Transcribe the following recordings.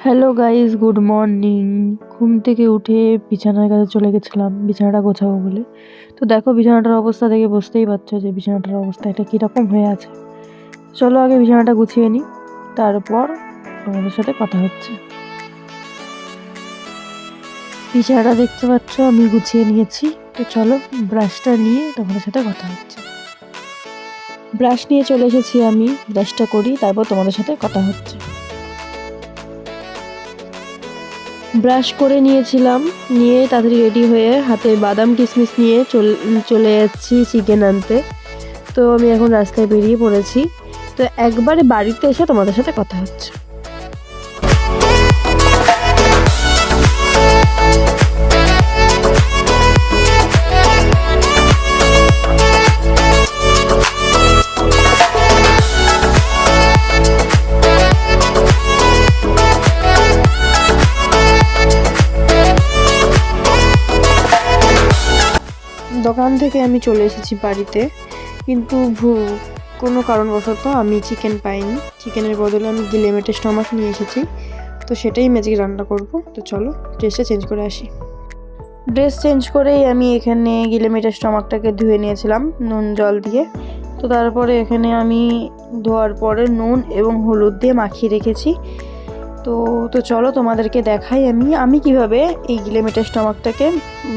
Hello guys, good morning. ঘুম থেকে উঠে বিছানার কাছে চলে গেছিলাম বিছানাটা গোছাবো বলে। তো দেখো বিছানাটার অবস্থা দেখে বুঝতেই পারছো যে বিছানাটার অবস্থা এটা কীরকম হয়ে আছে। চলো আগে বিছানাটা গুছিয়ে নিই, তারপর তোমাদের সাথে কথা হচ্ছে। বিছানাটা দেখতে পাচ্ছ আমি গুছিয়ে নিয়েছি। তো চলো ব্রাশটা নিয়ে তোমাদের সাথে কথা হচ্ছে। ব্রাশ নিয়ে চলে এসেছি আমি, ব্রাশটা করি তারপর তোমাদের সাথে কথা হচ্ছে। ব্রাশ করে নিয়েছিলাম, নিয়ে তাড়াতাড়ি রেডি হয়ে হাতে বাদাম কিশমিশ নিয়ে চলে যাচ্ছি চিকেন আনতে। তো আমি এখন রাস্তায় বেরিয়ে পড়েছি। তো একবারে বাড়িতে এসে তোমাদের সাথে কথা হচ্ছে। দোকান থেকে আমি চলে এসেছি বাড়িতে, কিন্তু কোনো কারণবশত আমি চিকেন পাইনি। চিকেনের বদলে আমি গিলেমেটে স্টমাক নিয়ে এসেছি, তো সেটাই ম্যাজিক রান্না করব। তো চলো ড্রেসটা চেঞ্জ করে আসি। ড্রেস চেঞ্জ করেই আমি এখানে গিলেমেটে স্টমাকটাকে ধুয়ে নিয়েছিলাম নুন জল দিয়ে। তো তারপরে এখানে আমি ধোয়ার পরে নুন এবং হলুদ দিয়ে মাখিয়ে রেখেছি। তো তো চলো তোমাদেরকে দেখাই আমি কিভাবে এই গিলেমেটে স্টমাকটাকে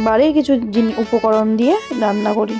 বাড়ির কিছু উপকরণ দিয়ে রান্না করি।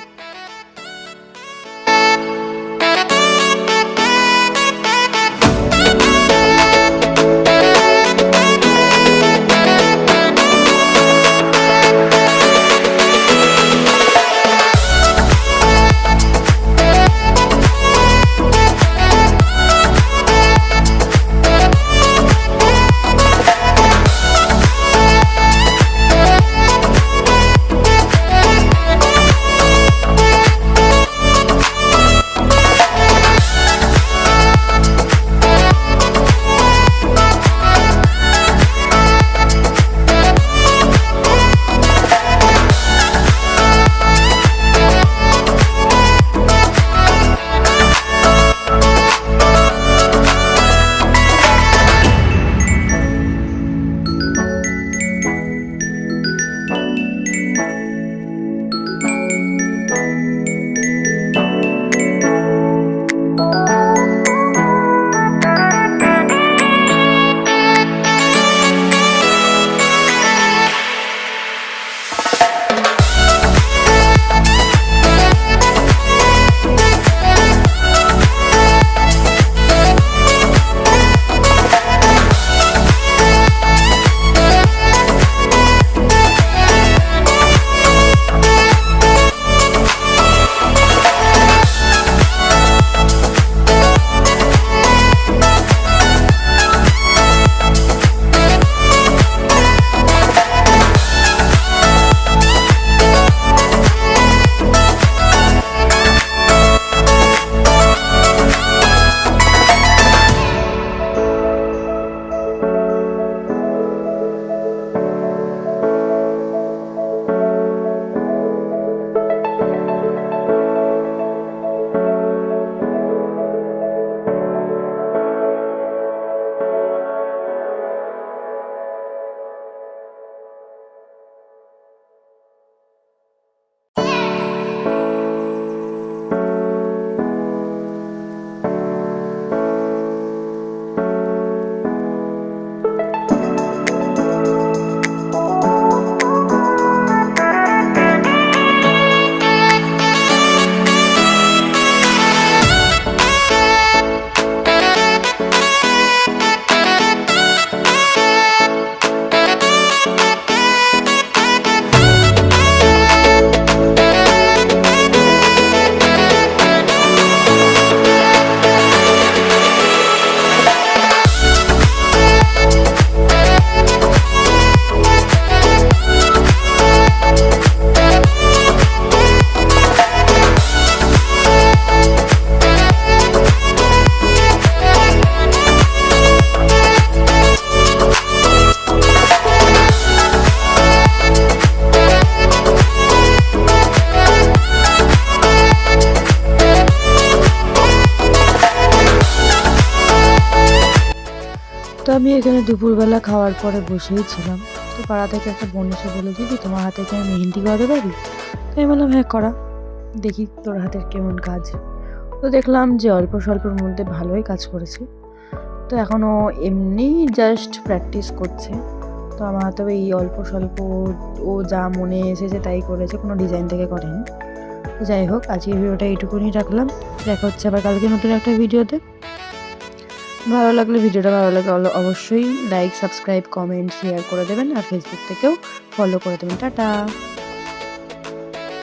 দুপুরবেলা খাওয়ার পরে বসেই ছিলাম, তো পাড়া থেকে একটা বোন এসে বললো, দিদি তোমার হাতে কি আমি মেহেন্দি করাতে পারি? তো আমি বললাম, হ্যাঁ করা, দেখি তোর হাতের কেমন কাজ। তো দেখলাম যে অল্প স্বল্পর মধ্যে ভালোই কাজ করেছে। তো এখনও এমনি জাস্ট প্র্যাকটিস করছে। তো আমার হাতেও এই অল্প স্বল্প ও যা মনে এসেছে তাই করেছে, কোনো ডিজাইন থেকে করেনি। তো যাই হোক, আজকের ভিডিওটা এইটুকুনি রাখলাম। দেখা হচ্ছে আবার কালকে নতুন একটা ভিডিওতে। ভালো লাগলে অবশ্যই লাইক, সাবস্ক্রাইব, কমেন্ট, শেয়ার করে দেবেন, আর ফেসবুক থেকেও ফলো করে দেবেন। টাটা।